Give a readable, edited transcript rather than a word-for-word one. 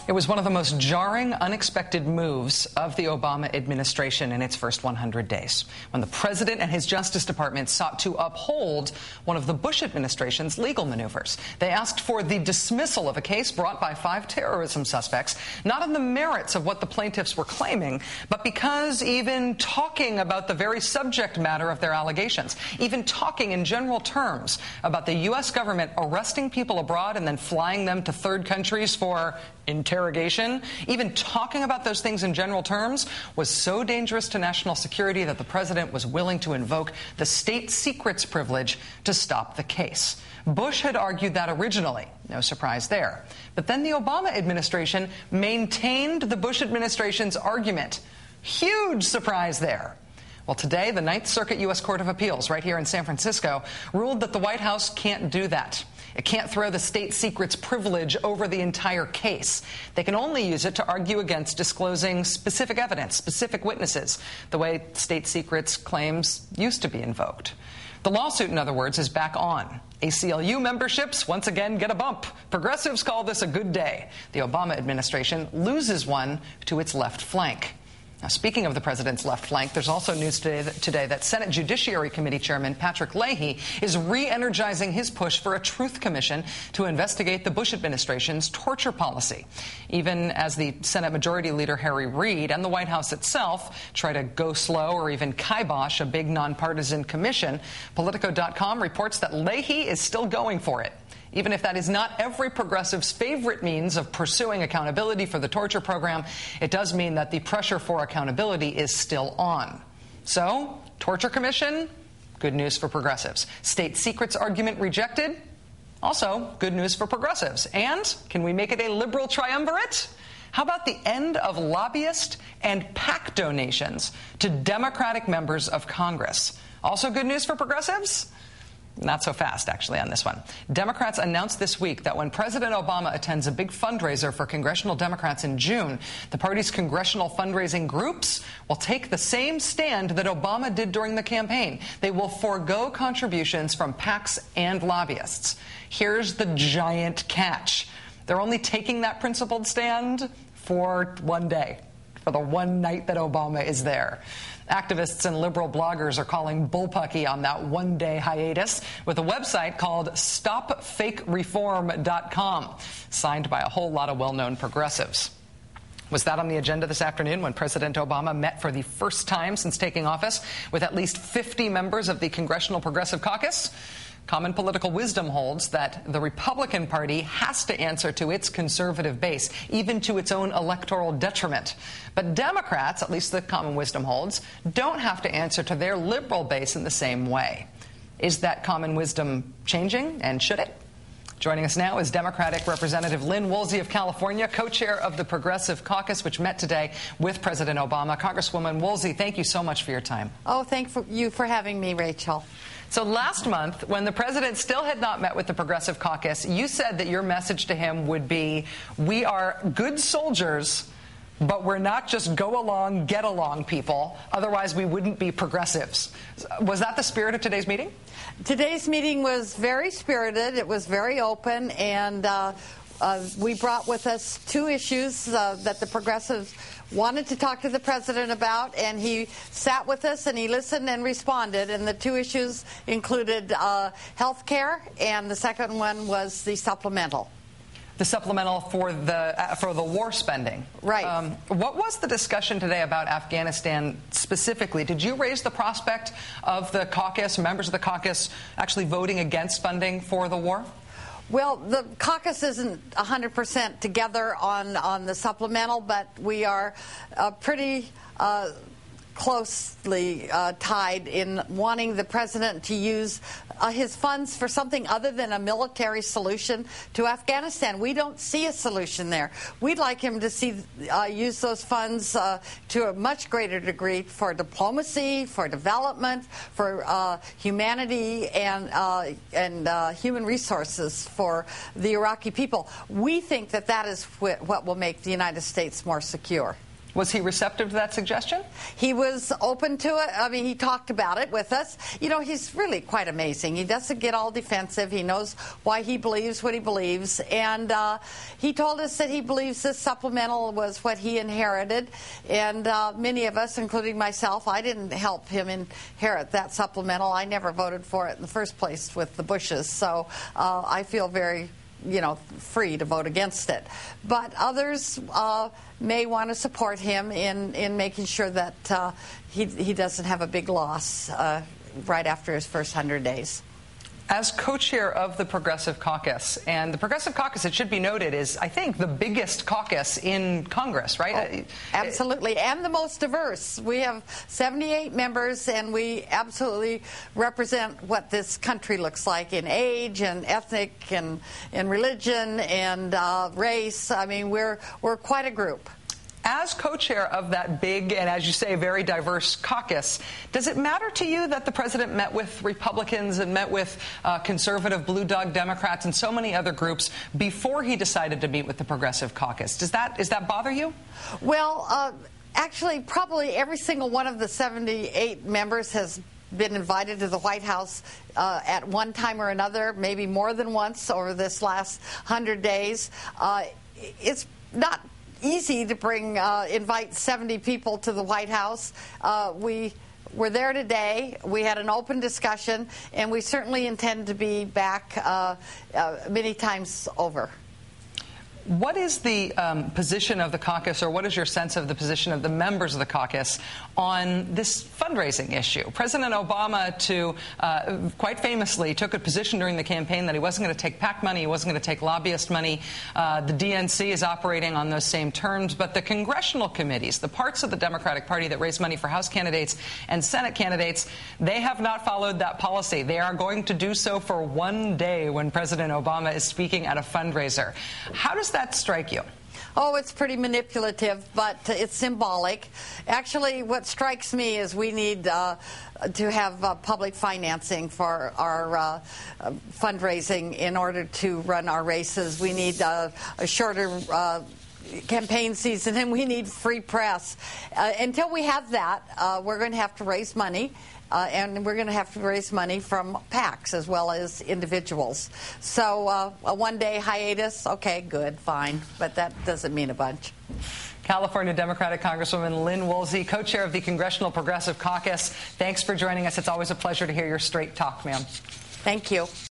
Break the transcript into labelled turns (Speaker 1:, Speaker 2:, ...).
Speaker 1: It was one of the most jarring, unexpected moves of the Obama administration in its first 100 days, when the president and his Justice Department sought to uphold one of the Bush administration's legal maneuvers. They asked for the dismissal of a case brought by 5 terrorism suspects, not on the merits of what the plaintiffs were claiming, but because even talking about the very subject matter of their allegations, even talking in general terms about the U.S. government arresting people abroad and then flying them to third countries for interrogation, even talking about those things in general terms was so dangerous to national security that the president was willing to invoke the state secrets privilege to stop the case. Bush had argued that originally, no surprise there. But then the Obama administration maintained the Bush administration's argument. Huge surprise there. Well, today, the Ninth Circuit U.S. Court of Appeals right here in San Francisco ruled that the White House can't do that. It can't throw the state secrets privilege over the entire case. They can only use it to argue against disclosing specific evidence, specific witnesses, the way state secrets claims used to be invoked. The lawsuit, in other words, is back on. ACLU memberships once again get a bump. Progressives call this a good day. The Obama administration loses one to its left flank. Now, speaking of the president's left flank, there's also news today that Senate Judiciary Committee Chairman Patrick Leahy is re-energizing his push for a truth commission to investigate the Bush administration's torture policy, even as the Senate Majority Leader Harry Reid and the White House itself try to go slow or even kibosh a big nonpartisan commission. Politico.com reports that Leahy is still going for it. Even if that is not every progressive's favorite means of pursuing accountability for the torture program, it does mean that the pressure for accountability is still on. So, torture commission, good news for progressives. State secrets argument rejected, also good news for progressives. And can we make it a liberal triumvirate? How about the end of lobbyist and PAC donations to Democratic members of Congress? Also good news for progressives? Not so fast, actually, on this one. Democrats announced this week that when President Obama attends a big fundraiser for congressional Democrats in June, the party's congressional fundraising groups will take the same stand that Obama did during the campaign. They will forego contributions from PACs and lobbyists. Here's the giant catch. They're only taking that principled stand for one day, for the one night that Obama is there. Activists and liberal bloggers are calling bullpucky on that one-day hiatus with a website called StopFakeReform.com, signed by a whole lot of well-known progressives. Was that on the agenda this afternoon when President Obama met for the first time since taking office with at least 50 members of the Congressional Progressive Caucus? Common political wisdom holds that the Republican Party has to answer to its conservative base, even to its own electoral detriment. But Democrats, at least the common wisdom holds, don't have to answer to their liberal base in the same way. Is that common wisdom changing, and should it? Joining us now is Democratic Representative Lynn Woolsey of California, co-chair of the Progressive Caucus, which met today with President Obama. Congresswoman Woolsey, thank you so much for your time.
Speaker 2: Oh, thank you for having me, Rachel.
Speaker 1: So last month, when the president still had not met with the Progressive Caucus, you said that your message to him would be, we are good soldiers, but we're not just go along, get along people. Otherwise, we wouldn't be progressives. Was that the spirit of today's meeting?
Speaker 2: Today's meeting was very spirited. It was very open, and we brought with us 2 issues that the progressives wanted to talk to the president about, and he sat with us and he listened and responded. And the 2 issues included health care, and the second one was the supplemental.
Speaker 1: The supplemental for the war spending.
Speaker 2: Right.
Speaker 1: What was the discussion today about Afghanistan specifically? Did you raise the prospect of the caucus, members of the caucus, actually voting against funding for the war?
Speaker 2: Well, the caucus isn't 100% together on the supplemental, but we are pretty closely tied in wanting the president to use his funds for something other than a military solution to Afghanistan. We don't see a solution there. We'd like him to use those funds to a much greater degree for diplomacy, for development, for humanity, and human resources for the Iraqi people. We think that is what will make the United States more secure.
Speaker 1: Was he receptive to that suggestion?
Speaker 2: He was open to it. I mean, he talked about it with us. You know, he's really quite amazing. He doesn't get all defensive. He knows why he believes what he believes. And he told us that he believes this supplemental was what he inherited. And many of us, including myself, I didn't help him inherit that supplemental. I never voted for it in the first place with the Bushes. So I feel very, free to vote against it. But others may want to support him in making sure that he doesn't have a big loss right after his first 100 days.
Speaker 1: As co-chair of the Progressive Caucus, and the Progressive Caucus, it should be noted, is, I think, the biggest caucus in Congress, right?
Speaker 2: Oh, absolutely, and the most diverse. We have 78 members, and we absolutely represent what this country looks like in age and ethnic and religion and race. I mean, we're quite a group.
Speaker 1: As co-chair of that big and, as you say, very diverse caucus, does it matter to you that the president met with Republicans and met with conservative Blue Dog Democrats and so many other groups before he decided to meet with the Progressive Caucus? Does that bother you?
Speaker 2: Well, actually, probably every single one of the 78 members has been invited to the White House at one time or another, maybe more than once over this last 100 days. It's not easy to invite 70 people to the White House. We were there today. We had an open discussion, and we certainly intend to be back many times over.
Speaker 1: What is the position of the caucus, or what is your sense of the position of the members of the caucus on this fundraising issue? President Obama, quite famously, took a position during the campaign that he wasn't going to take PAC money, he wasn't going to take lobbyist money. The DNC is operating on those same terms, but the congressional committees, the parts of the Democratic Party that raise money for House candidates and Senate candidates, they have not followed that policy. They are going to do so for one day when President Obama is speaking at a fundraiser. How does that strike you?
Speaker 2: Oh, it's pretty manipulative, but it's symbolic. Actually, what strikes me is we need to have public financing for our fundraising in order to run our races. We need a shorter campaign season, and we need free press. Until we have that, we're going to have to raise money. And we're going to have to raise money from PACs as well as individuals. So a one-day hiatus, okay, good, fine. But that doesn't mean a bunch.
Speaker 1: California Democratic Congresswoman Lynn Woolsey, co-chair of the Congressional Progressive Caucus. Thanks for joining us. It's always a pleasure to hear your straight talk, ma'am.
Speaker 2: Thank you.